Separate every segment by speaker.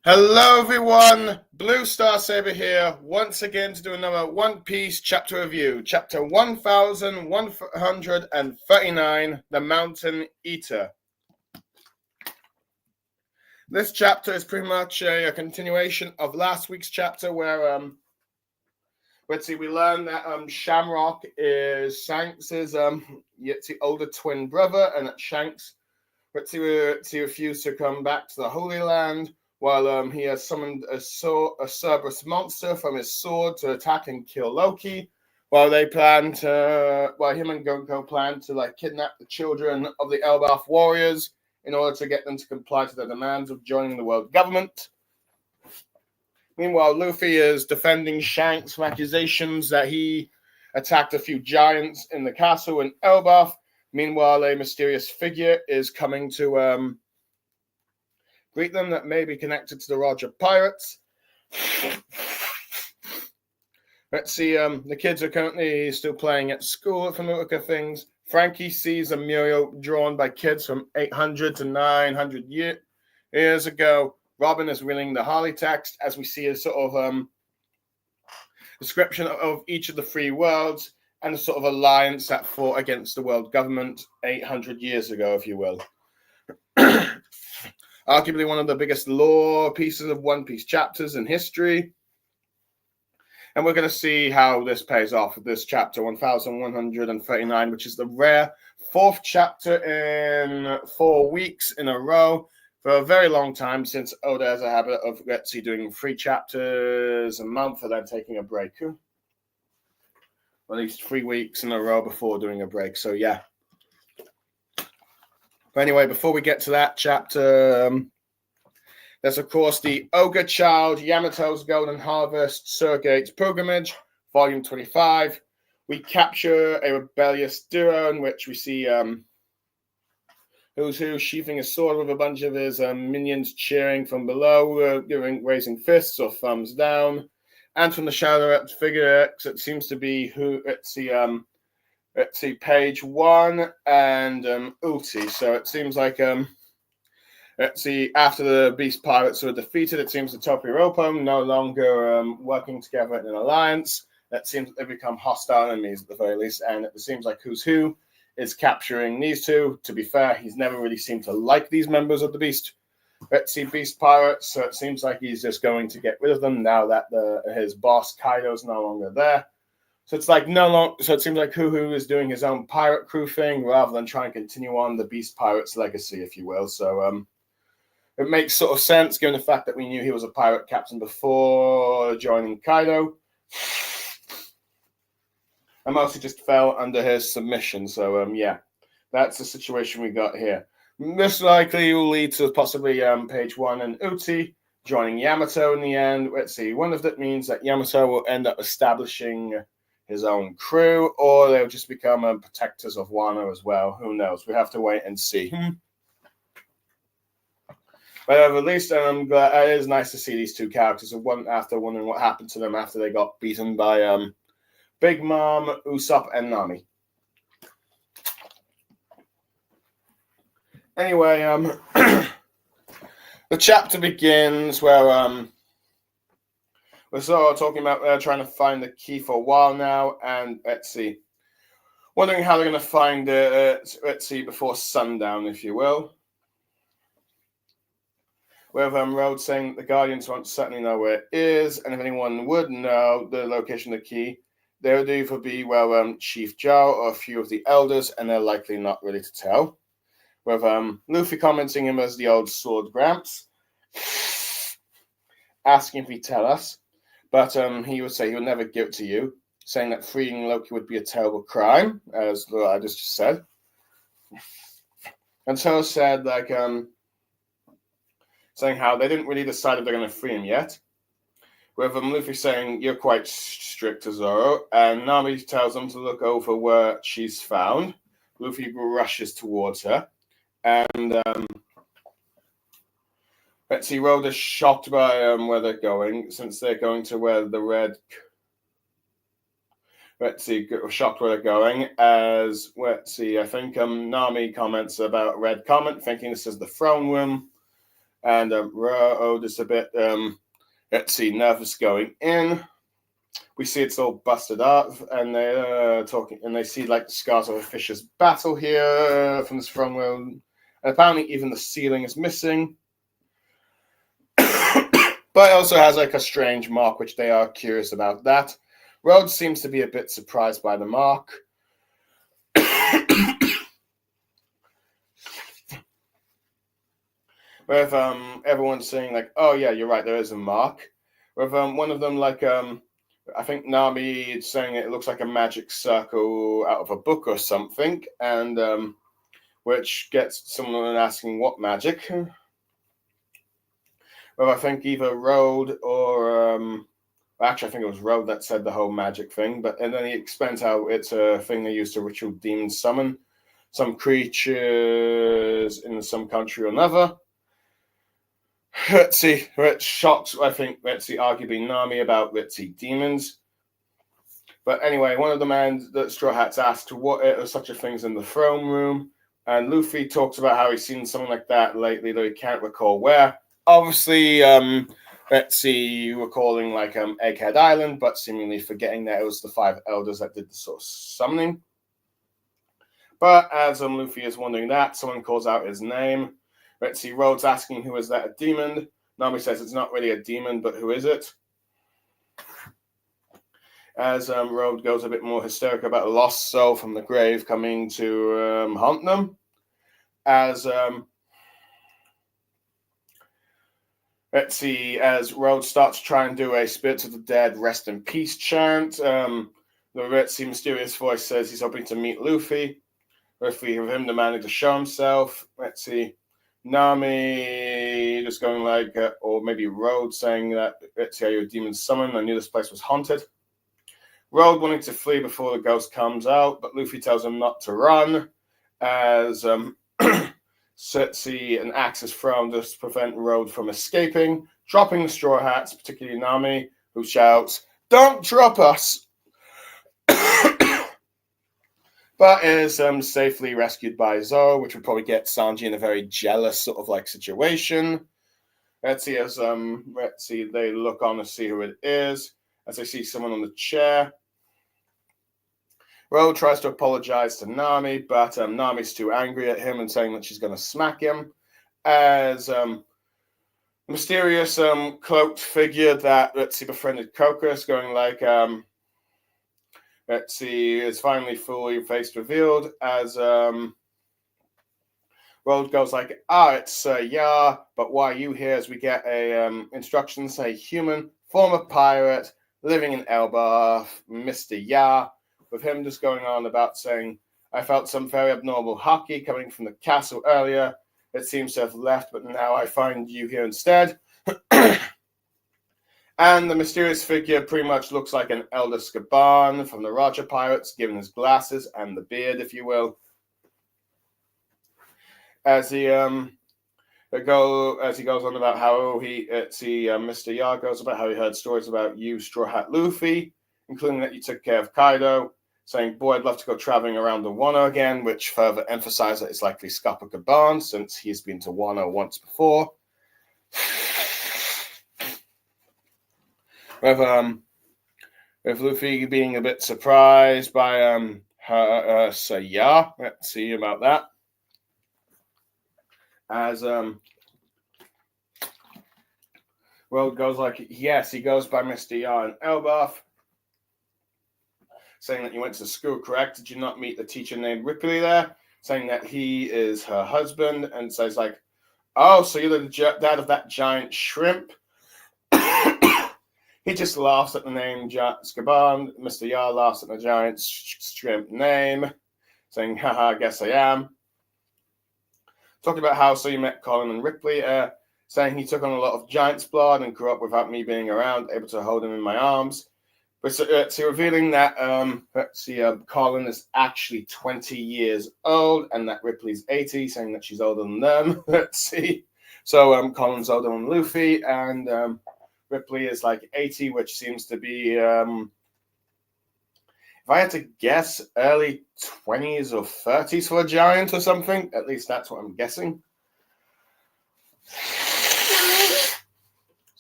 Speaker 1: Hello everyone, Blue Star Saber here, once again to do another One Piece chapter review, chapter 1139, The Mountain Eater. This chapter is pretty much a continuation of last week's chapter where, we learn that Shamrock is Shanks' older twin brother, and that Shanks, refused to come back to the Holy Land, while he has summoned a Cerberus monster from his sword to attack and kill Loki, while him and Gonko plan to kidnap the children of the Elbaf warriors in order to get them to comply to their demands of joining the world government. Meanwhile, Luffy is defending Shanks from accusations that he attacked a few giants in the castle in Elbaf. Meanwhile, a mysterious figure is coming to greet them that may be connected to the Roger Pirates. The kids are currently still playing at school from the look of things. Frankie sees a mural drawn by kids from 800 to 900 years ago. Robin is reading the Harley text as we see a sort of description of each of the three worlds and a sort of alliance that fought against the world government 800 years ago, if you will. Arguably one of the biggest lore pieces of One Piece chapters in history. And we're going to see how this pays off with this chapter 1139, which is the rare fourth chapter in 4 weeks in a row for a very long time, since Oda has a habit of, doing 3 chapters a month and then taking a break. At least 3 weeks in a row before doing a break. So, yeah. But anyway, before we get to that chapter, there's, of course, the Ogre Child, Yamato's Golden Harvest, Surgate's Pilgrimage, Volume 25. We capture a rebellious duo in which we see Who's Who sheathing a sword with a bunch of his minions cheering from below, raising fists or thumbs down. And from the shadow figure X, it seems to be Page One and Ulti. So it seems like after the Beast Pirates were defeated, it seems the Topiropo no longer working together in an alliance. It seems that they've become hostile enemies at the very least, and it seems like Who's Who is capturing these two. To be fair, he's never really seemed to like these members of the Beast Pirates, so it seems like he's just going to get rid of them now that his boss Kaido's no longer there. So it's so it seems like Who is doing his own pirate crew thing rather than trying to continue on the Beast Pirates legacy, if you will. So it makes sort of sense given the fact that we knew he was a pirate captain before joining Kaido. And mostly just fell under his submission. So yeah, that's the situation we got here. This likely will lead to possibly Page One and Uti joining Yamato in the end. One of that means that Yamato will end up establishing his own crew, or they'll just become protectors of Wano as well. Who knows? We have to wait and see. But at least I'm glad it is nice to see these two characters. After wondering what happened to them after they got beaten by Big Mom, Usopp, and Nami. Anyway, the chapter begins where we're sort of talking about trying to find the key for a while now, and wondering how they're going to find it, before sundown, if you will. With Rhodes saying the Guardians won't certainly know where it is, and if anyone would know the location of the key, they would either be, Chief Joe or a few of the elders, and they're likely not ready to tell. With Luffy commenting him as the old Sword Gramps, asking if he'd tell us, but he would say he would never give it to you, saying that freeing Loki would be a terrible crime, as I just said. And so said, saying how they didn't really decide if they're going to free him yet. With Luffy saying, you're quite strict, Zoro, and Nami tells him to look over where she's found. Luffy rushes towards her, and Road is shocked by where they're going, since they're going to where the red... shocked where they're going, as, I think Nami comments about Red Comet, thinking this is the throne room. And Road is a bit, let's see, nervous going in. We see it's all busted up, and they're talking, and they see like the scars of a fisher's battle here from this front row. And apparently, even the ceiling is missing. But it also has like a strange mark, which they are curious about that. Rhodes seems to be a bit surprised by the mark. With everyone saying like, "Oh yeah, you're right, there is a mark." With one of them like I think Nami saying it looks like a magic circle out of a book or something, and which gets someone asking what magic. Well, I think either Road or actually I think it was Road that said the whole magic thing, but and then he explains how it's a thing they use to ritual demon summon some creatures in some country or another. Let's see, which shocks, I think, let's see, arguably Nami about, let's see, demons. But anyway, one of the men that Straw Hats asked what are such a things in the throne room, and Luffy talks about how he's seen something like that lately, though he can't recall where. Obviously, let's see, recalling like Egghead Island, but seemingly forgetting that it was the 5 elders that did the sort of summoning. But as Luffy is wondering that, someone calls out his name. Let's see, Rhodes asking who is that, a demon? Nami says it's not really a demon, but who is it? As Rhodes goes a bit more hysterical about a lost soul from the grave coming to haunt them. As let's see, as Rhodes starts to try and do a Spirits of the Dead rest in peace chant, the let's see mysterious voice says he's hoping to meet Luffy. Luffy with him demanding to show himself. Let's see, Nami just going like, or maybe Rhodes saying that, let's see, are you a demon summoned? I knew this place was haunted. Rhodes wanting to flee before the ghost comes out, but Luffy tells him not to run, as Setsi and axe is thrown to prevent Rhodes from escaping, dropping the Straw Hats, particularly Nami, who shouts, "Don't drop us!" But is safely rescued by Zoro, which would probably get Sanji in a very jealous sort of like situation. Let's see, as let's see, they look on to see who it is, as they see someone on the chair. Ro tries to apologize to Nami, but Nami's too angry at him and saying that she's going to smack him. As mysterious cloaked figure that, let's see, befriended Crocus going like, let's see, is finally fully face revealed as Road goes like, it's yeah, but why are you here? As we get a instruction, say human, former pirate, living in Elbaf, Mr. Ya, with him just going on about saying, I felt some very abnormal hockey coming from the castle earlier. It seems to have left, but now I find you here instead. And the mysterious figure pretty much looks like an Elder Scaban from the Roger Pirates, given his glasses and the beard, if you will. As he goes on about how Mr. Ya goes about how he heard stories about you, Straw Hat Luffy, including that you took care of Kaido, saying, boy, I'd love to go traveling around the Wano again, which further emphasizes that it's likely Scapa Caban, since he's been to Wano once before. With Luffy being a bit surprised by her Saya. Let's see about that. As World goes like, yes, he goes by Mr. Ya and Elbaf, saying that you went to school, correct? Did you not meet the teacher named Ripley there? Saying that he is her husband, and says like, oh, so you're the dad of that giant shrimp? He just laughs at the name Scaban. Mr. Ya laughs at the giant shrimp name, saying, haha, I guess I am. Talking about how so you met Colin and Ripley, saying he took on a lot of giant's blood and grew up without me being around, able to hold him in my arms. But so revealing that Colin is actually 20 years old and that Ripley's 80, saying that she's older than them. Let's see. So Colin's older than Luffy, and Ripley is like 80, which seems to be, if I had to guess, early 20s or 30s for a giant or something. At least that's what I'm guessing.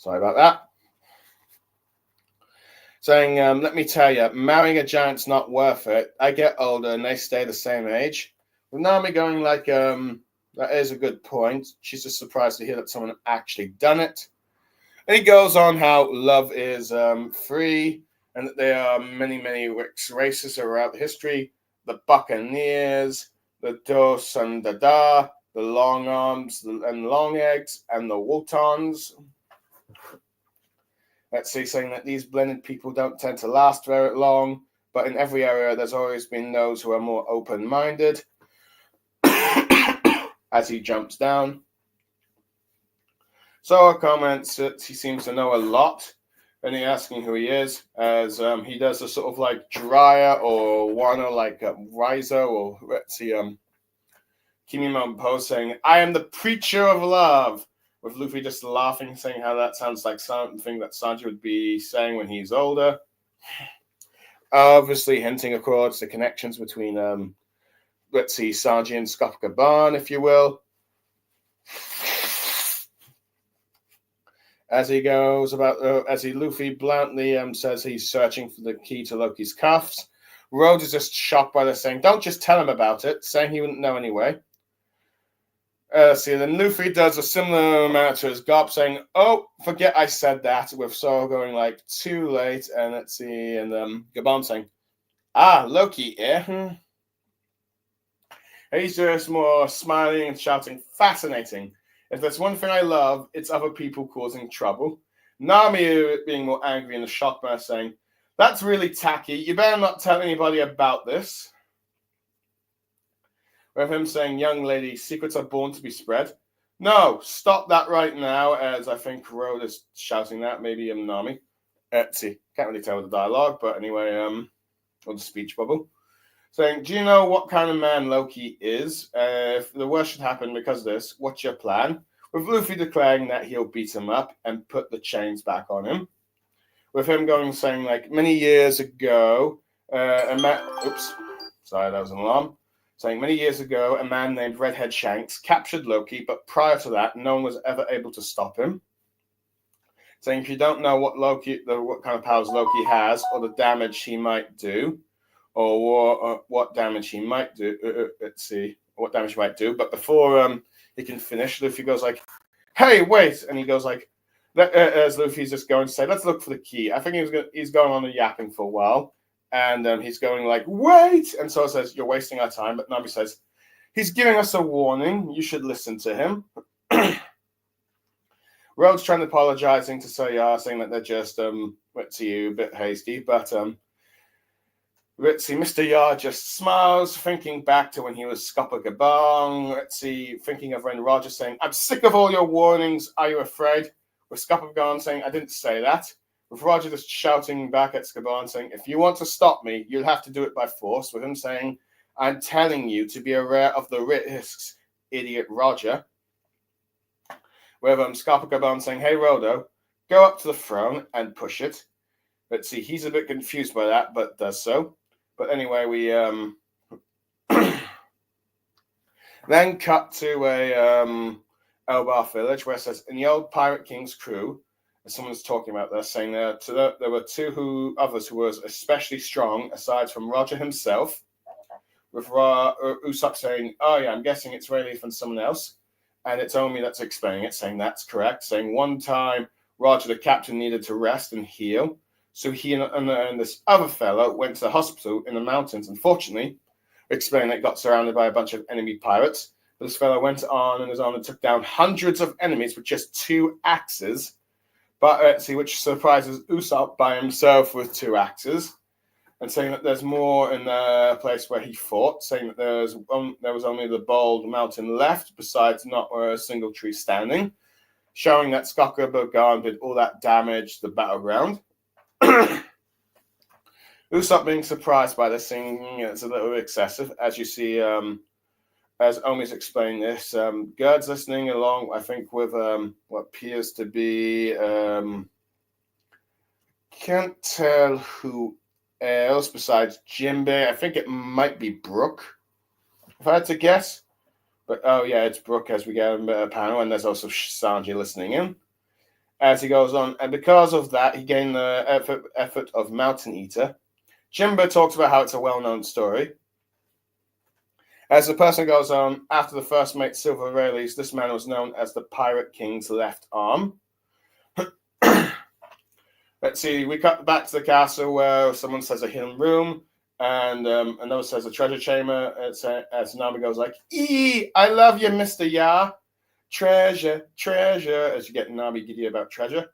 Speaker 1: Sorry about that. Saying, let me tell you, marrying a giant's not worth it. I get older and they stay the same age. With Nami going like, that is a good point. She's just surprised to hear that someone actually done it. And he goes on how love is free and that there are many, many races throughout history. The Buccaneers, the Dos and Dada, the long arms and long eggs, and the Wotons. Let's see, saying that these blended people don't tend to last very long, but in every area there's always been those who are more open-minded. As he jumps down. Sora comments that he seems to know a lot, and he's asking who he is, as he does a sort of like Jiraiya or Wano like Rizo, or let's see, Kimimon Poe saying, I am the preacher of love, with Luffy just laughing, saying how that sounds like something that Sanji would be saying when he's older. Obviously hinting, of course, the connections between, let's see, Sanji and Scopper if you will. As he goes about, Luffy bluntly says he's searching for the key to Loki's cuffs. Rhodes is just shocked by this, saying, don't just tell him about it, saying he wouldn't know anyway. Then Luffy does a similar amount to his Garp, saying, oh, forget I said that, with Zoro going like, too late, and let's see, and Gabon saying, Loki, eh? He's just more smiling and shouting, fascinating. If there's one thing I love, it's other people causing trouble. Nami being more angry and the shockman saying, that's really tacky, you better not tell anybody about this. With him saying, young lady, secrets are born to be spread. No, stop that right now, as I think Road is shouting that, maybe Nami. See, can't really tell with the dialogue, but anyway, or the speech bubble. Saying, do you know what kind of man Loki is? If the worst should happen because of this, what's your plan? With Luffy declaring that he'll beat him up and put the chains back on him. With him saying, like, many years ago, oops, sorry, that was an alarm. Saying many years ago, a man named Redhead Shanks captured Loki, but prior to that, no one was ever able to stop him. Saying if you don't know what kind of powers Loki has, or the damage he might do, or what damage he might do, let's see, what damage he might do. But before he can finish, Luffy goes like, "Hey, wait!" And he goes like, as Luffy's just going to say, "Let's look for the key." I think he's going on a yapping for a while. And he's going like, wait! And so it says, you're wasting our time. But Nami says, he's giving us a warning. You should listen to him. Rhodes trying to apologizing to Sayar, saying that they're just, let's see, a bit hasty. But let's see, Mr. Yar just smiles, thinking back to when he was Scopper Gabong. Let's see, thinking of Ren Roger saying, I'm sick of all your warnings. Are you afraid? With Scopper Gabong saying, I didn't say that. With Roger just shouting back at Scaban, saying, if you want to stop me, you'll have to do it by force. With him saying, I'm telling you to be aware of the risks, idiot Roger. With Scaban saying, hey, Rodo, go up to the throne and push it. Let's see, he's a bit confused by that, but does so. But anyway, we then cut to a Elbaf village where it says, in the old Pirate King's crew, someone's talking about this, saying there were two others who were especially strong, aside from Roger himself, with Usopp saying, oh yeah, I'm guessing it's Rayleigh and someone else, and it's Omi that's explaining it, saying that's correct, saying one time Roger the captain needed to rest and heal, so he and this other fellow went to the hospital in the mountains, unfortunately, explaining that got surrounded by a bunch of enemy pirates, but this fellow went on his own and took down hundreds of enemies with just 2 axes. But which surprises Usopp by himself with 2 axes, and saying that there's more in the place where he fought, saying that there was only the bold mountain left, besides not a single tree standing, showing that Skokka Bogan did all that damage to the battleground. Usopp being surprised by this, saying it's a little excessive, as you see. As Omi's explained this, Gerd's listening along, I think, with what appears to be, can't tell who else besides Jinbei. I think it might be Brook, if I had to guess. But, oh, yeah, it's Brook as we get a panel, and there's also Sanji listening in. as he goes on, and because of that, he gained the effort of Mountain Eater. Jimbo talks about how it's a well-known story. As the person goes on, after the first mate Silver Rayleigh, this man was known as the Pirate King's left arm. Let's see, we cut back to the castle where someone says a hidden room, and another says a treasure chamber. As Nami goes like, I love you, Mr. Ya. Treasure, treasure, as you get Nami giddy about treasure.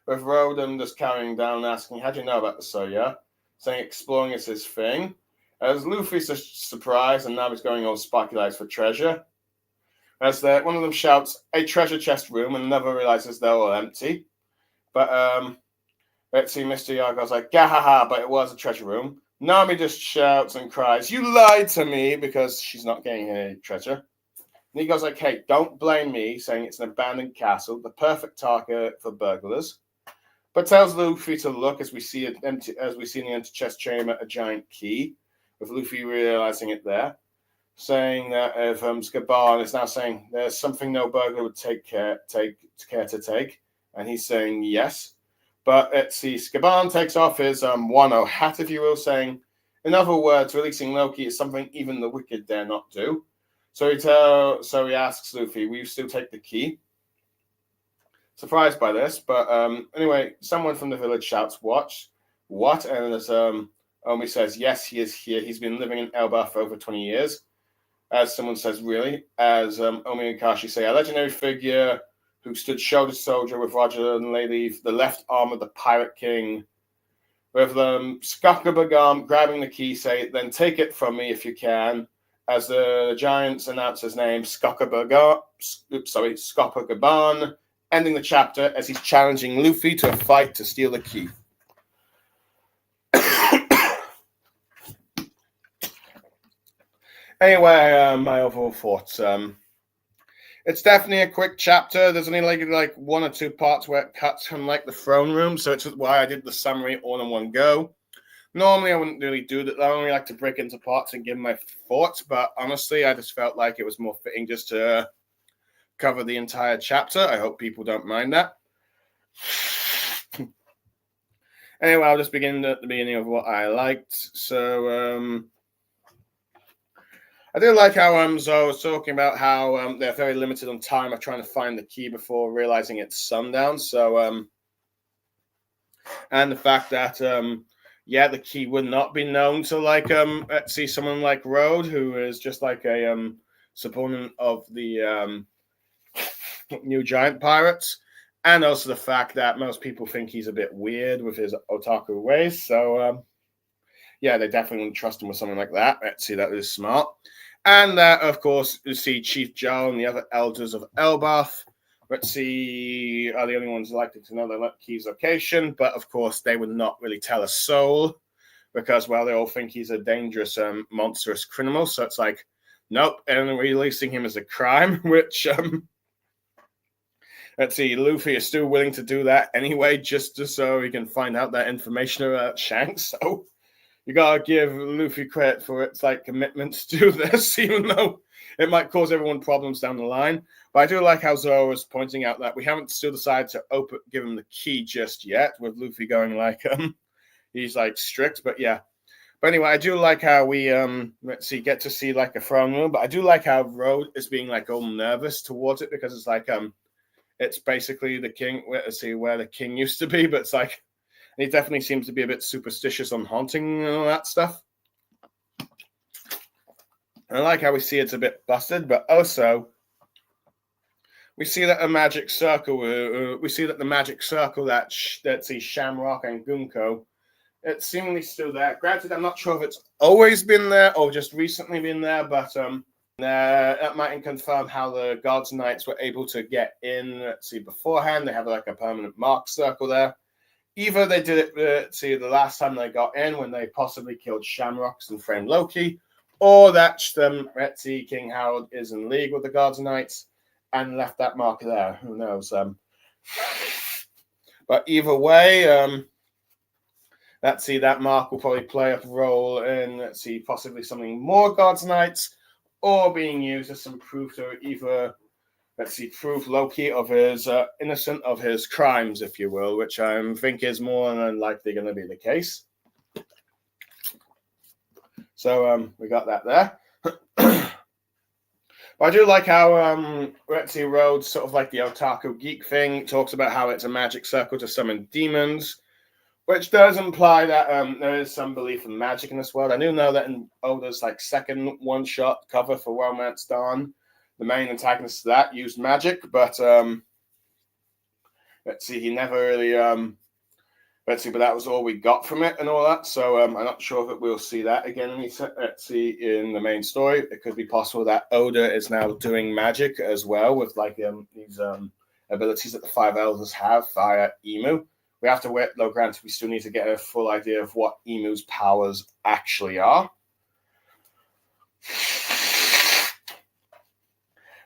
Speaker 1: With Roden just carrying down, asking, how do you know about the Soya? Saying exploring is his thing. As Luffy's surprised and Nami's going all sparky lights for treasure. As one of them shouts, a treasure chest room, and another realizes they're all empty. But let's see, Mr. Yargo's like, gahaha, but it was a treasure room. Nami just shouts and cries, you lied to me, because she's not getting any treasure. And he goes like, hey, don't blame me, saying it's an abandoned castle, the perfect target for burglars. But tells Luffy to look as we see in the empty chest chamber a giant key, with Luffy realizing it there, saying that if Scaban is now saying there's something no burglar would take care to take. And he's saying yes. But let's see, Scaban takes off his Wano hat, if you will, saying, in other words, releasing Loki is something even the wicked dare not do. So he asks Luffy, will you still take the key? Surprised by this, but anyway, someone from the village shouts, what? And as Omi says, yes, he is here. He's been living in Elbaf for over 20 years. As someone says, really? As Omi and Kashi say, a legendary figure who stood shoulder to shoulder with Roger and Lady, the left arm of the Pirate King, with Skokabagam grabbing the key, say, then take it from me if you can, as the giants announce his name, Skokabagaban, ending the chapter as he's challenging Luffy to a fight to steal the key. Anyway, my overall thoughts. It's definitely a quick chapter. There's only like one or two parts where it cuts from like the throne room, so it's why I did the summary all in one go. Normally, I wouldn't really do that. I only like to break into parts and give my thoughts, but honestly, I just felt like it was more fitting just to cover the entire chapter. I hope people don't mind that. Anyway, I'll just begin at the beginning of what I liked. So, I do like how Zoe was talking about how they're very limited on time of trying to find the key before realizing it's sundown. So, and the fact that the key would not be known to let's see, someone like Road, who is just like a supponent of the New Giant Pirates, and also the fact that most people think he's a bit weird with his otaku ways. So, they definitely wouldn't trust him with something like that. Let's see, that is smart. And of course, you see Chief Joe and the other elders of Elbaf. Let's see, are the only ones likely to know the key's location. But of course, they would not really tell a soul because, well, they all think he's a dangerous, monstrous criminal. So it's like, nope, and releasing him is a crime, which, let's see, Luffy is still willing to do that anyway, just so he can find out that information about Shanks. So you gotta give Luffy credit for its commitment to do this, even though it might cause everyone problems down the line. But I do like how Zoro was pointing out that we haven't still decided to give him the key just yet, with Luffy going he's strict, but yeah. But anyway, I do like how we get to see a throne room, but I do like how Road is being all nervous towards it because it's it's basically the king. Let's see where the king used to be, but it's he definitely seems to be a bit superstitious on haunting and all that stuff. I like how we see it's a bit busted, but also we see that the magic circle that see Shamrock and Gunko, it's seemingly still there. Granted, I'm not sure if it's always been there or just recently been there, but that might confirm how the Gods Knights were able to get in. Let's see, beforehand they have a permanent mark circle there. Either they did it, the last time they got in when they possibly killed Shamrocks and framed Loki, or that King Howard is in league with the Gods Knights and left that mark there. Who knows? But either way, that mark will probably play a role in, possibly something more Gods Knights, or being used as some proof to either let's see, prove Loki of his innocent of his crimes, if you will, which I think is more than likely going to be the case. So we got that there. But I do like how let's see, Rhodes, sort of like the otaku geek thing, talks about how it's a magic circle to summon demons, which does imply that there is some belief in magic in this world. I do know that in Oda's like second one-shot cover for Romance Dawn, the main antagonist to that used magic, but let's see, he never really let's see, but that was all we got from it and all that. So I'm not sure that we'll see that again. Let's see, in the main story, it could be possible that Oda is now doing magic as well with like these abilities that the five elders have via Emu. We have to wait, though, granted, we still need to get a full idea of what Emu's powers actually are.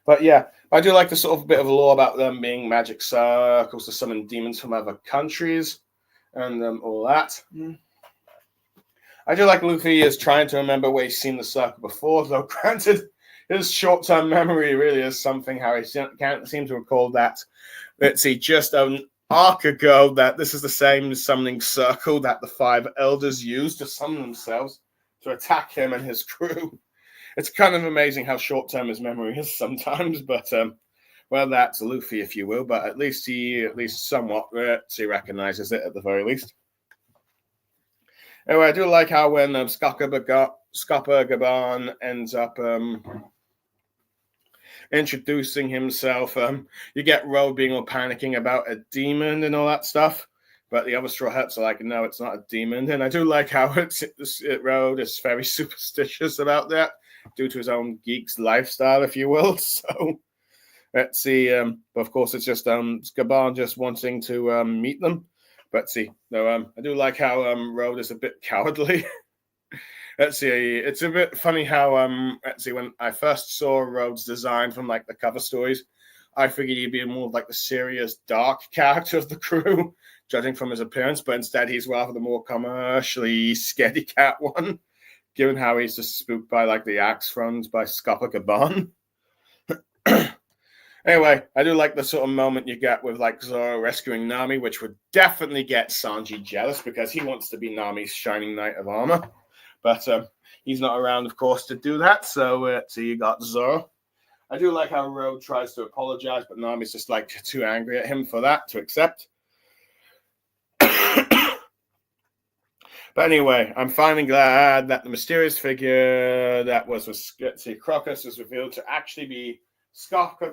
Speaker 1: But yeah, I do like the sort of bit of lore about them being magic circles to summon demons from other countries and all that. I do like Luffy is trying to remember where he's seen the circle before, though granted, his short-term memory really is something how he can't seem to recall that. Let's see, just an arc ago that this is the same summoning circle that the five elders used to summon themselves to attack him and his crew. It's kind of amazing how short-term his memory is sometimes, but well, that's Luffy, if you will, but at least he somewhat he recognizes it at the very least. Anyway, I do like how when Scopper Gaban ends up introducing himself, you get Road being all panicking about a demon and all that stuff, but the other Straw Hats are like, no, it's not a demon. And I do like how Road is very superstitious about that due to his own geek's lifestyle, if you will. So let's see, but of course it's just Gaban just wanting to meet them. But see, no, I do like how Road is a bit cowardly. Let's see, it's a bit funny how let's see, when I first saw Road's design from like the cover stories, I figured he'd be more like the serious, dark character of the crew, judging from his appearance, but instead he's rather the more commercially scaredy cat one, given how he's just spooked by like the axe thrown by Scopper Gaban. Anyway, I do like the sort of moment you get with like Zoro rescuing Nami, which would definitely get Sanji jealous because he wants to be Nami's shining knight of armor. But he's not around, of course, to do that. So you got Zoro. I do like how Road tries to apologize, but Nami's just like too angry at him for that to accept. But anyway, I'm finally glad that the mysterious figure that was Crocus was revealed to actually be Scopper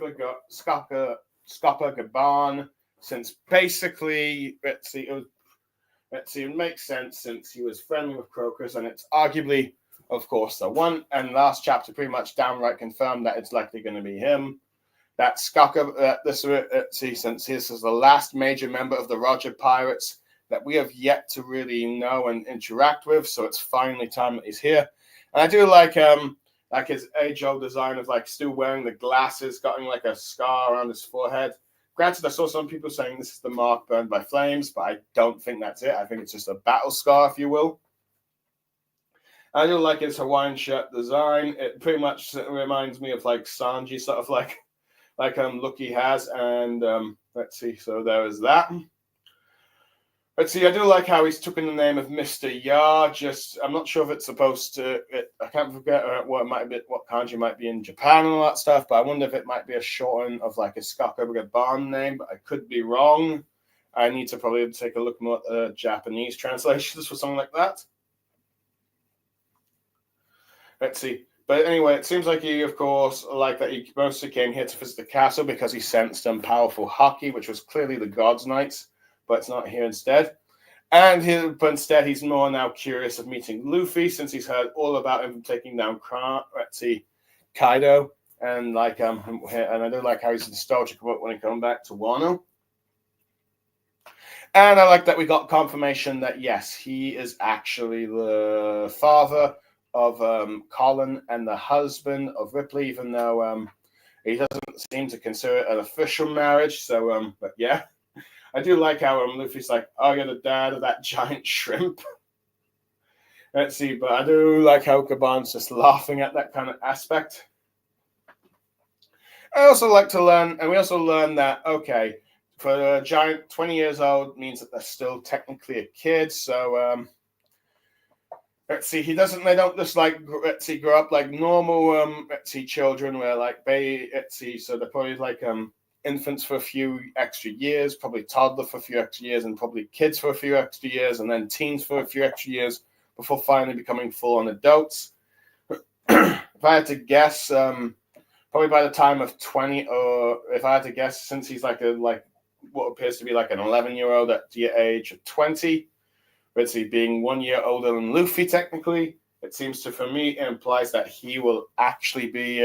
Speaker 1: Gaban, since basically, it makes sense since he was friendly with Crocus, and it's arguably, of course, the one and last chapter pretty much downright confirmed that it's likely going to be him. That Scopper, since this is the last major member of the Roger Pirates that we have yet to really know and interact with, so it's finally time that he's here. And I do like his age-old design of like still wearing the glasses, got like a scar around his forehead. Granted, I saw some people saying this is the mark burned by flames, but I don't think that's it. I think it's just a battle scar, if you will. I do like his Hawaiian shirt design. It pretty much reminds me of like Sanji, sort of like Lucky has. And let's see, so there is that. Let's see, I do like how he's taken the name of Mr. Ya. Just, I'm not sure if it's supposed to, I can't forget what it might be, what kanji might be in Japan and all that stuff, but I wonder if it might be a shorten of like a Scopper Gaban name, but I could be wrong. I need to probably take a look more at the Japanese translations for something like that. Let's see. But anyway, it seems like he, of course, like that he mostly came here to visit the castle because he sensed some powerful haki, which was clearly the God's Knights, but it's not here instead. But instead, he's more now curious of meeting Luffy since he's heard all about him taking down Kaido, and like and I do like how he's nostalgic about when he comes back to Wano. And I like that we got confirmation that yes, he is actually the father of Colin and the husband of Ripley, even though he doesn't seem to consider it an official marriage. So, but yeah. I do like how Luffy's like, oh, you're the dad of that giant shrimp. Let's see, but I do like how Gaban's just laughing at that kind of aspect. I also like to learn, and we also learn that, okay, for a giant, 20 years old means that they're still technically a kid. So let's see, they don't just like, let's see, grow up like normal, let's see, children where like let's see, so they're probably like infants for a few extra years, probably toddler for a few extra years, and probably kids for a few extra years, and then teens for a few extra years before finally becoming full-on adults. If I had to guess, probably by the time of 20, or if I had to guess, since he's like what appears to be like an 11-year-old at the age of 20, let's see, being 1 year older than Luffy technically, it seems to, for me, it implies that he will actually be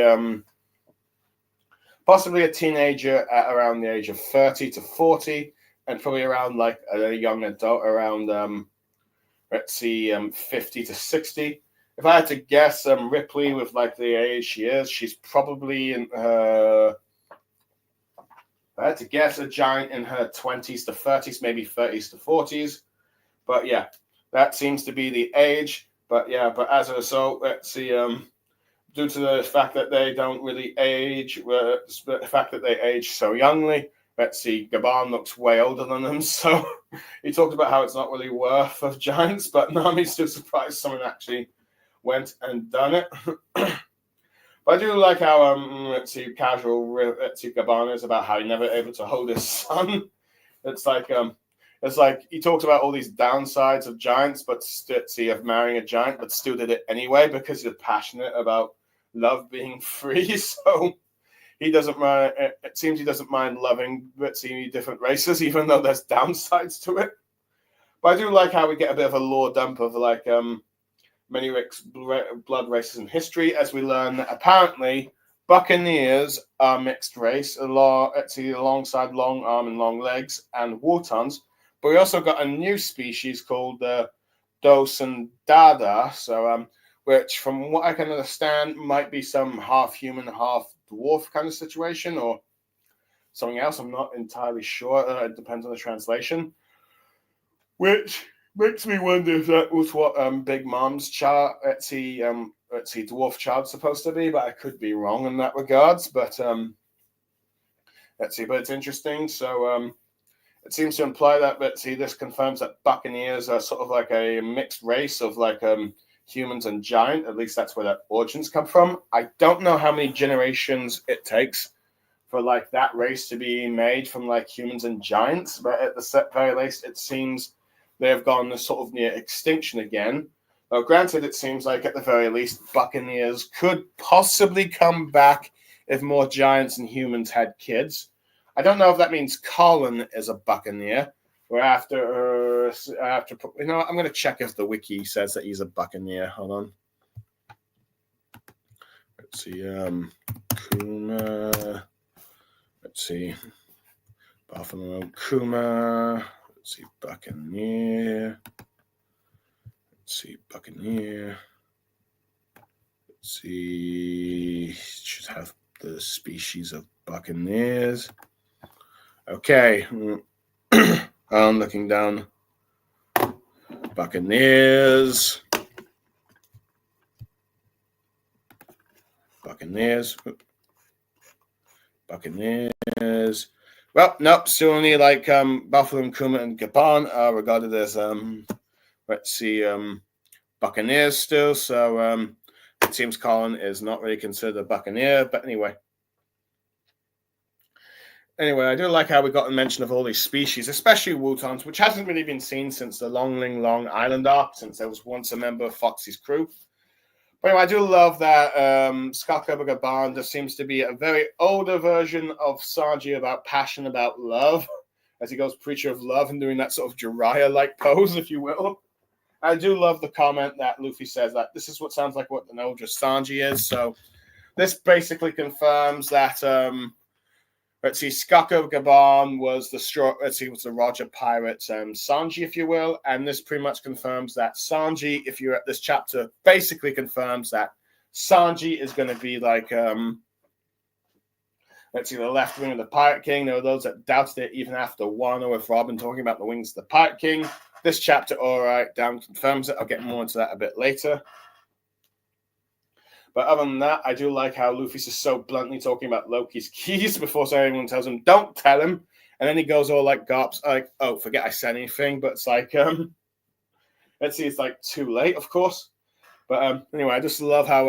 Speaker 1: possibly a teenager at around the age of 30 to 40, and probably around like a young adult around, let's see, 50 to 60. If I had to guess, Ripley, with like the age she is, she's probably in her, if I had to guess, a giant in her 20s to 30s, maybe 30s to 40s. But yeah, that seems to be the age. But yeah, but as a result, let's see, due to the fact that they don't really age, the fact that they age so youngly, let's see, Gabon looks way older than them. So he talked about how it's not really worth of giants, but Nami's still surprised someone actually went and done it. But I do like how let's see, casual let's see, Gabon is about how he never able to hold his son. It's like he talks about all these downsides of giants, but of marrying a giant, but still did it anyway because he's passionate about love being free. So he doesn't mind. It seems he doesn't mind loving, let's see, different races, even though there's downsides to it. But I do like how we get a bit of a lore dump of like many blood races in history, as we learn that apparently Buccaneers are mixed race, alongside long arm and long legs and Wotans. But we also got a new species called the Dosandada, so which, from what I can understand, might be some half human, half dwarf kind of situation, or something else. I'm not entirely sure. It depends on the translation. Which makes me wonder if that was what Big Mom's child, dwarf child's supposed to be, but I could be wrong in that regards. But but it's interesting. So it seems to imply that, this confirms that Buccaneers are sort of like a mixed race of like humans and giant. At least that's where their origins come from. I don't know how many generations it takes for like that race to be made from like humans and giants, but at the very least, it seems they have gone sort of near extinction again. Now, granted, it seems like at the very least, Buccaneers could possibly come back if more giants and humans had kids. I don't know if that means Colin is a Buccaneer. Or after, I'm going to check if the wiki says that he's a Buccaneer. Hold on. Let's see. Kuma. Let's see. Buffalo Kuma. Let's see. Buccaneer. Let's see. Buccaneer. Let's see. Should have the species of Buccaneers. Okay. I'm looking down. Buccaneers. Well, nope. Still only like Buffalo, Kuma, and Gabon are regarded as Buccaneers still. So it seems Colin is not really considered a Buccaneer. But anyway, I do like how we got a mention of all these species, especially Wotans, which hasn't really been seen since the Long Island arc, since there was once a member of Foxy's crew. But anyway, I do love that Skakaba Gabon there seems to be a very older version of Sanji about passion, about love, as he goes preacher of love and doing that sort of Jiraiya-like pose, if you will. I do love the comment that Luffy says that this is what sounds like what an older Sanji is. So this basically confirms that Skakaba Gabon was was the Roger Pirate Sanji, if you will, and this pretty much confirms that Sanji, if you're at this chapter, basically confirms that Sanji is going to be like the left wing of the Pirate King. There were those that doubted it even after Wano with Robin talking about the wings of the Pirate King. This chapter, all right, down confirms it. I'll get more into that a bit later. But other than that, I do like how Luffy's just so bluntly talking about Loki's keys before anyone tells him, don't tell him. And then he goes all like Garps, like, oh, forget I said anything. But it's like, let's see, it's like too late, of course. But anyway, I just love how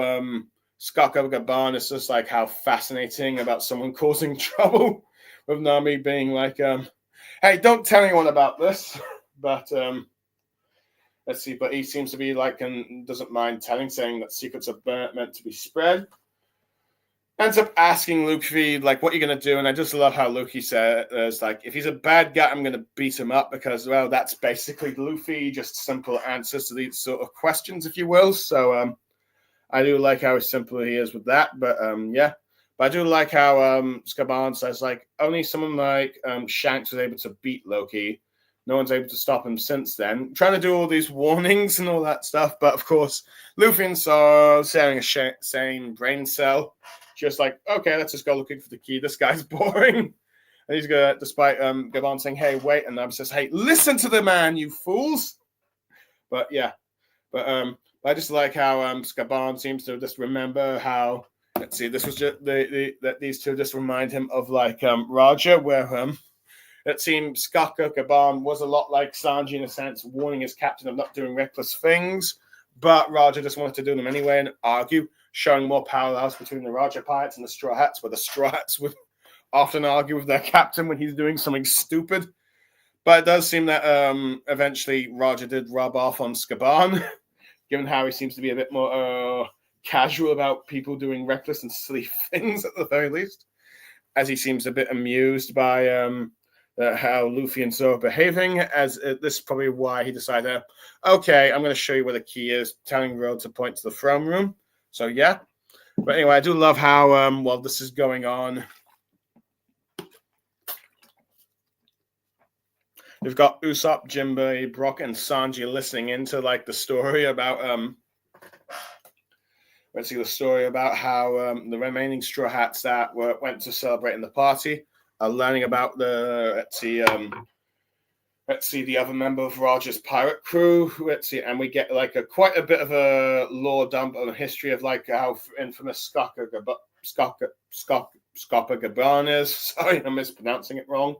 Speaker 1: Skako Gaban is just like how fascinating about someone causing trouble with Nami being like, hey, don't tell anyone about this. But let's see, but he seems to be like, and doesn't mind saying that secrets are meant to be spread. Ends up asking Luffy, like, what are you going to do? And I just love how Luffy says, like, if he's a bad guy, I'm going to beat him up because, well, that's basically Luffy, just simple answers to these sort of questions, if you will. So I do like how simple he is with that. But, yeah. But I do like how Skaban says, like, only someone like Shanks was able to beat Loki. No one's able to stop him since then. Trying to do all these warnings and all that stuff. But, of course, Luffy and Zoro sharing a same brain cell. Just like, okay, let's just go looking for the key. This guy's boring. And he's going to, despite Gaban saying, hey, wait. And Nami says, hey, listen to the man, you fools. But, yeah. But I just like how Gaban seems to just remember how, let's see, this was just that these two just remind him of like Roger, where it seems Skako Gaban was a lot like Sanji in a sense, warning his captain of not doing reckless things, but Roger just wanted to do them anyway and argue, showing more parallels between the Roger Pirates and the Straw Hats, where the Straw Hats would often argue with their captain when he's doing something stupid. But it does seem that eventually Roger did rub off on Skaban, given how he seems to be a bit more casual about people doing reckless and silly things at the very least, as he seems a bit amused by how Luffy and Zoro are behaving, as this is probably why he decided, okay, I'm going to show you where the key is, telling Road to point to the throne room. So, yeah. But anyway, I do love how, while this is going on, we've got Usopp, Jinbei, Brock, and Sanji listening into, like, the story about, let's see, the story about how the remaining Straw Hats that went to celebrate in the party are learning about the, let's see, the other member of Roger's pirate crew. Let's see, and we get like quite a bit of a lore dump on the history of like how infamous Skako Gaban is. Sorry, I'm mispronouncing it wrong.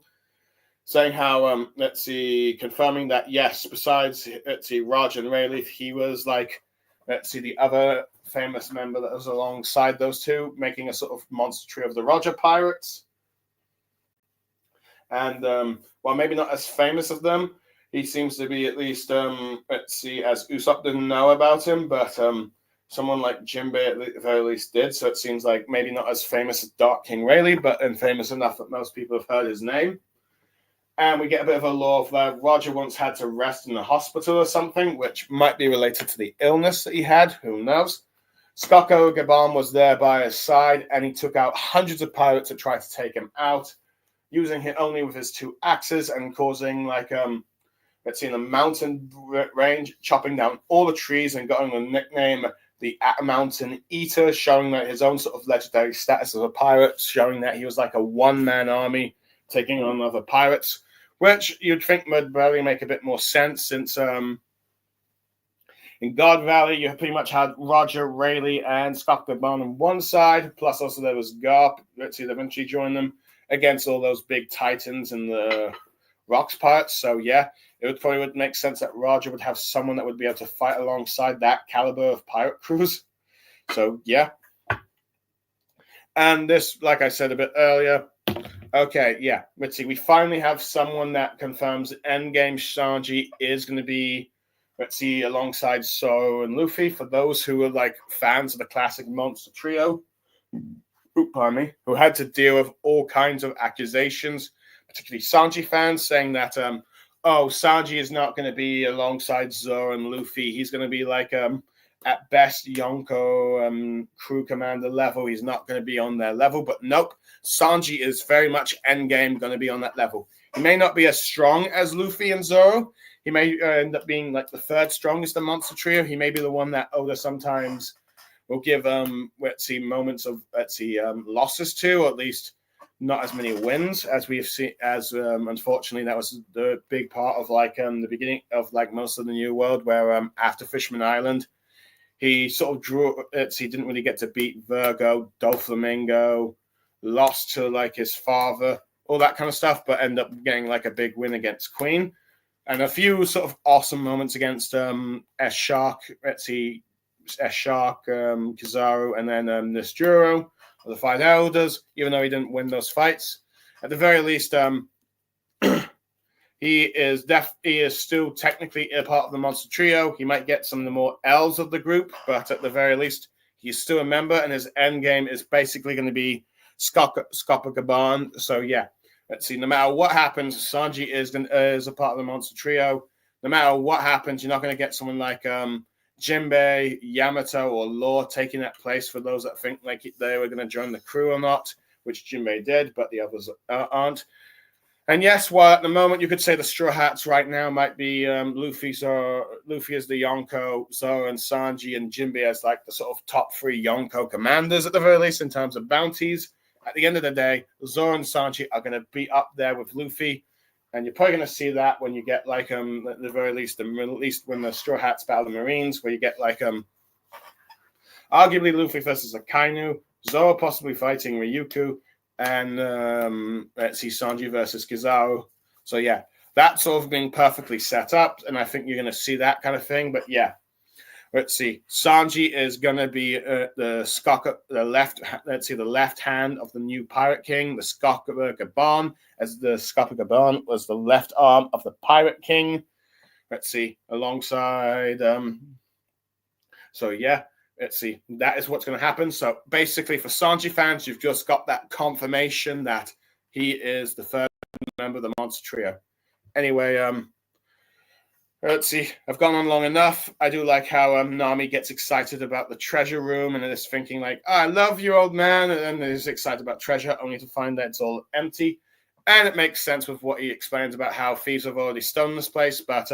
Speaker 1: Saying how, let's see, confirming that yes, besides, let's see, Roger and Rayleigh, he was like, let's see, the other famous member that was alongside those two, making a sort of monster trio of the Roger Pirates. And while maybe not as famous as them, he seems to be at least, let's see, as Usopp didn't know about him, but someone like Jinbei at the very least did. So it seems like maybe not as famous as Dark King Rayleigh, but famous enough that most people have heard his name. And we get a bit of a lore of that Roger once had to rest in the hospital or something, which might be related to the illness that he had. Who knows? Skako Gaban was there by his side, and he took out hundreds of pirates to try to take him out, using him only with his two axes and causing, like, let's see, in the mountain range, chopping down all the trees and getting the nickname the Mountain Eater, showing that his own sort of legendary status as a pirate, showing that he was like a one-man army taking on other pirates, which you'd think would really make a bit more sense since in God Valley, you pretty much had Roger, Rayleigh, and Skako Gaban on one side, plus also there was Garp, let's see, eventually joined them, against all those big titans and the rocks pirates. So yeah, it would make sense that Roger would have someone that would be able to fight alongside that caliber of pirate crews. So yeah. And this, like I said a bit earlier, okay, yeah, let's see. We finally have someone that confirms Endgame Sanji is going to be, let's see, alongside Zoro and Luffy. For those who are like fans of the classic monster trio, who had to deal with all kinds of accusations, particularly Sanji fans saying that, Sanji is not going to be alongside Zoro and Luffy. He's going to be like, at best, Yonko crew commander level. He's not going to be on their level. But nope, Sanji is very much endgame going to be on that level. He may not be as strong as Luffy and Zoro. He may end up being like the third strongest of Monster Trio. He may be the one that Oda sometimes will give moments of losses to, or at least not as many wins as we've seen. As unfortunately, that was the big part of the beginning of like most of the New World, where after Fishman Island, he sort of drew it. He didn't really get to beat Virgo, Doflamingo, lost to like his father, all that kind of stuff, but end up getting like a big win against Queen. And a few sort of awesome moments against S-Shark, S-Shark, Kizaru, and then Nisturo, the Five Elders, even though he didn't win those fights. At the very least, he is still technically a part of the Monster Trio. He might get some of the more L's of the group, but at the very least, he's still a member, and his end game is basically going to be Copacabana. So yeah, let's see. No matter what happens, Sanji is a part of the Monster Trio. No matter what happens, you're not going to get someone like Jinbei, Yamato, or Law taking that place for those that think like they were going to join the crew or not, which Jinbei did, but the others aren't. And yes, while at the moment you could say the Straw Hats right now might be Luffy as the Yonko, Zoro and Sanji, and Jinbei as like the sort of top 3 Yonko commanders at the very least in terms of bounties. At the end of the day, Zoro and Sanji are going to be up there with Luffy, and you're probably going to see that when you get like at the very least, when the Straw Hats battle the Marines, where you get like arguably Luffy versus Akainu, Zoro possibly fighting Ryuko, and let's see, Sanji versus Kizaru. So yeah, that's sort of being perfectly set up, and I think you're going to see that kind of thing. But yeah, let's see. Sanji is going to be the left hand of the new Pirate King, the Copacabana, as the Copacabana was the left arm of the Pirate King. Let's see, alongside. So yeah. Let's see. That is what's going to happen. So basically, for Sanji fans, you've just got that confirmation that he is the third member of the Monster Trio. Anyway, let's see. I've gone on long enough. I do like how Nami gets excited about the treasure room and is thinking like, "I love you, old man," and then is excited about treasure, only to find that it's all empty. And it makes sense with what he explains about how thieves have already stolen this place, but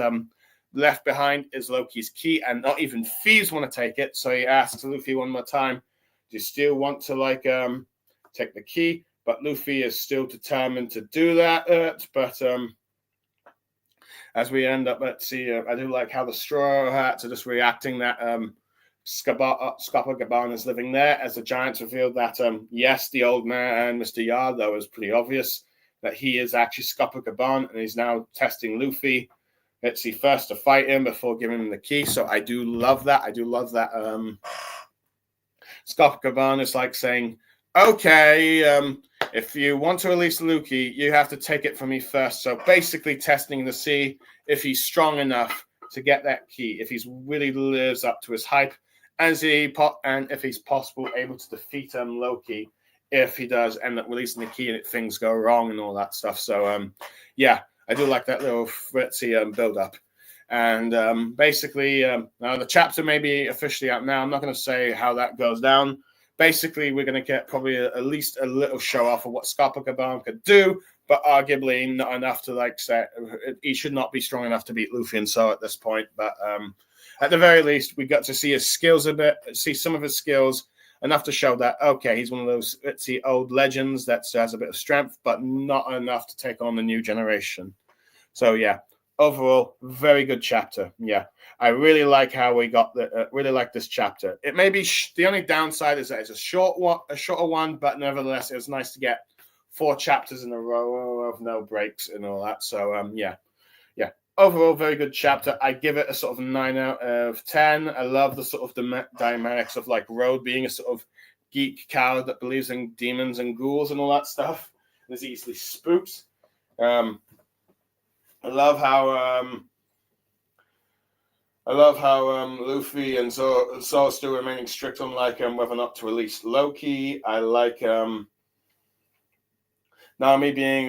Speaker 1: left behind is Loki's key, and not even thieves want to take it. So he asks Luffy one more time, "Do you still want to like take the key?" But Luffy is still determined to do that. But as we end up, let's see. I do like how the Straw Hats are just reacting that Copacabana is living there, as the Giants revealed that yes, the old man, Mr. Yard, that was pretty obvious that he is actually Copacabana, and he's now testing Luffy. Let's see, first to fight him before giving him the key. So I do love that. I do love that. Copacabana is like saying, okay, if you want to release Luffy, you have to take it from me first. So basically testing to see if he's strong enough to get that key, if he's really lives up to his hype, and if he's possible able to defeat Loki if he does end up releasing the key and things go wrong and all that stuff. So, yeah. I do like that little fritzy build up. And basically, now the chapter may be officially out now. I'm not going to say how that goes down. Basically, we're going to get probably at least a little show off of what Copacabana could do, but arguably not enough to like say he should not be strong enough to beat Luffy and so at this point. But at the very least, we got to see his skills a bit, see some of his skills, enough to show that, okay, he's one of those, let's see, old legends that has a bit of strength, but not enough to take on the new generation. So, yeah, overall, very good chapter. Yeah, I really like how we got really like this chapter. It may be the only downside is that it's a shorter one, but nevertheless, it was nice to get 4 chapters in a row of no breaks and all that. So, yeah. Overall, very good chapter. I give it a sort of 9 out of 10. I love the sort of the dynamics of like Road being a sort of geek coward that believes in demons and ghouls and all that stuff. And is easily spooked. I love how Luffy and Zoro still remaining strict on like whether or not to release Loki. I like Nami being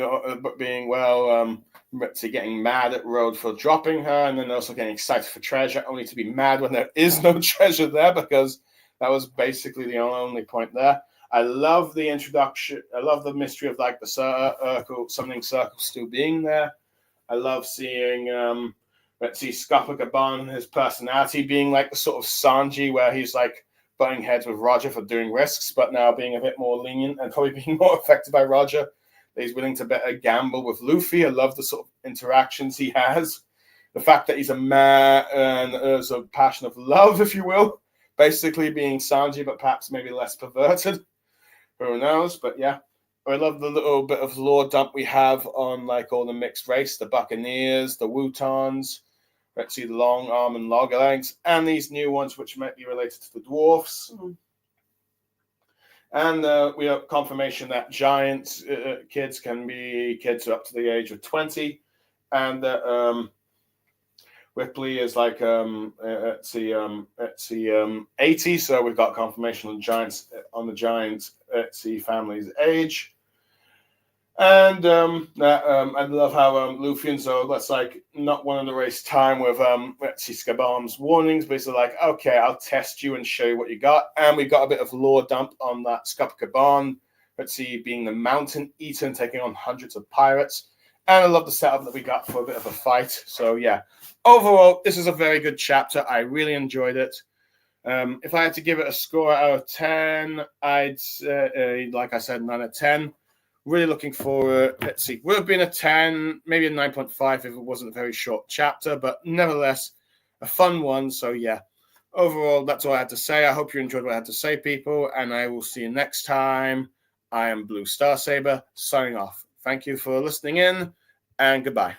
Speaker 1: getting mad at Road for dropping her, and then also getting excited for treasure, only to be mad when there is no treasure there, because that was basically the only point there. I love the introduction. I love the mystery of like the summoning circle still being there. I love seeing Copacabana, his personality being like the sort of Sanji, where he's like butting heads with Roger for doing risks, but now being a bit more lenient and probably being more affected by Roger. He's willing to bet a gamble with Luffy. I love the sort of interactions he has. The fact that he's a man and there's a passion of love, if you will, basically being Sanji, but perhaps maybe less perverted. Who knows? But yeah, I love the little bit of lore dump we have on like all the mixed race, the Buccaneers, the Wootons, let's see, the Long Arm and Loggerlegs, and these new ones which might be related to the dwarfs. And we have confirmation that giant kids can be kids up to the age of 20, and that Ripley is like at the 80. So we've got confirmation on the giant at the family's age. And I love how Luffy and Zoro, that's like not one of the race time with Scabarm's warnings, but it's like, okay, I'll test you and show you what you got. And we got a bit of lore dump on that Scabarm, being the mountain eater and taking on hundreds of pirates. And I love the setup that we got for a bit of a fight. So yeah, overall, this is a very good chapter. I really enjoyed it. If I had to give it a score out of 10, I'd like I said, 9 out of 10. Really looking forward. Let's see. Would have been a 10, maybe a 9.5 if it wasn't a very short chapter, but nevertheless, a fun one. So, yeah, overall, that's all I had to say. I hope you enjoyed what I had to say, people, and I will see you next time. I am Blue Star Saber, signing off. Thank you for listening in, and goodbye.